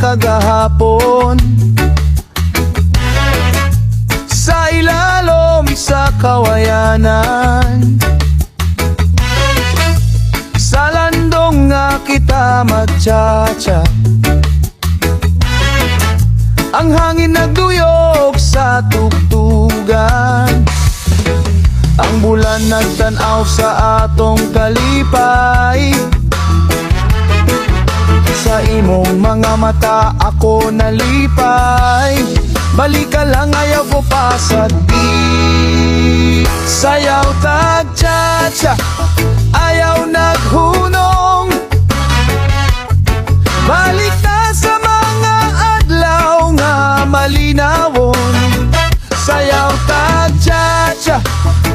kagahapon. Sa ilalom sa kawayanan, sa landong nga kita magtsatsa. Ang hangin nagduyog sa tugtugan, ang bulan nagtanaw sa atong kalipay. Sa imong mga mata ako nalipay. Balik ka lang, ayaw ko pa sa di. Sayaw tag-cha-cha, ayaw naghunong. Balik na sa mga adlaw nga malinawon. Sayaw tag-cha-cha,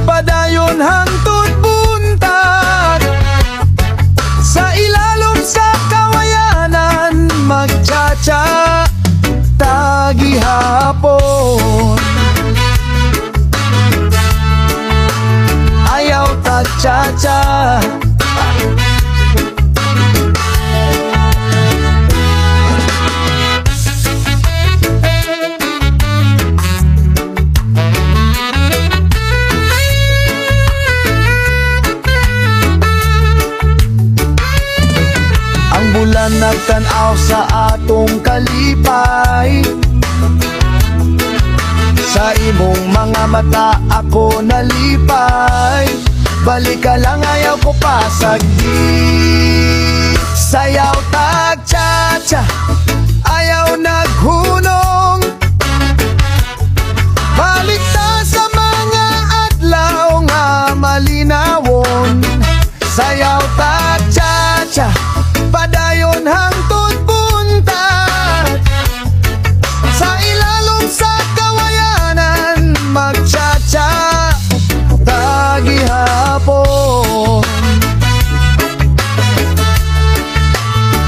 padayon hangtod buntag. Sa ilalom sa kawayanan magcha-cha tagihapon. Ayaw tag-cha-cha. Bulan nagtanaw sa atong kalipay. Sa imong mga mata ako nalipay. Balik ka lang, ayaw ko pa sagdi. Sayaw tag-cha-cha, ayaw naghunong. Balik na sa mga adlaw nga malinawon. Sayaw tag-cha-cha, padayon hangtod buntag. Sa ilalom sa kawayanan magcha-cha tagihapon.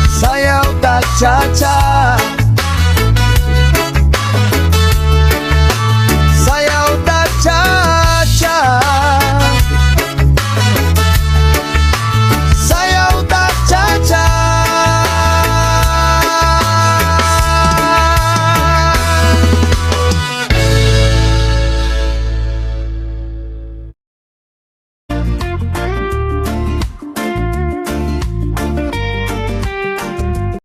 Sayaw tag-cha-cha.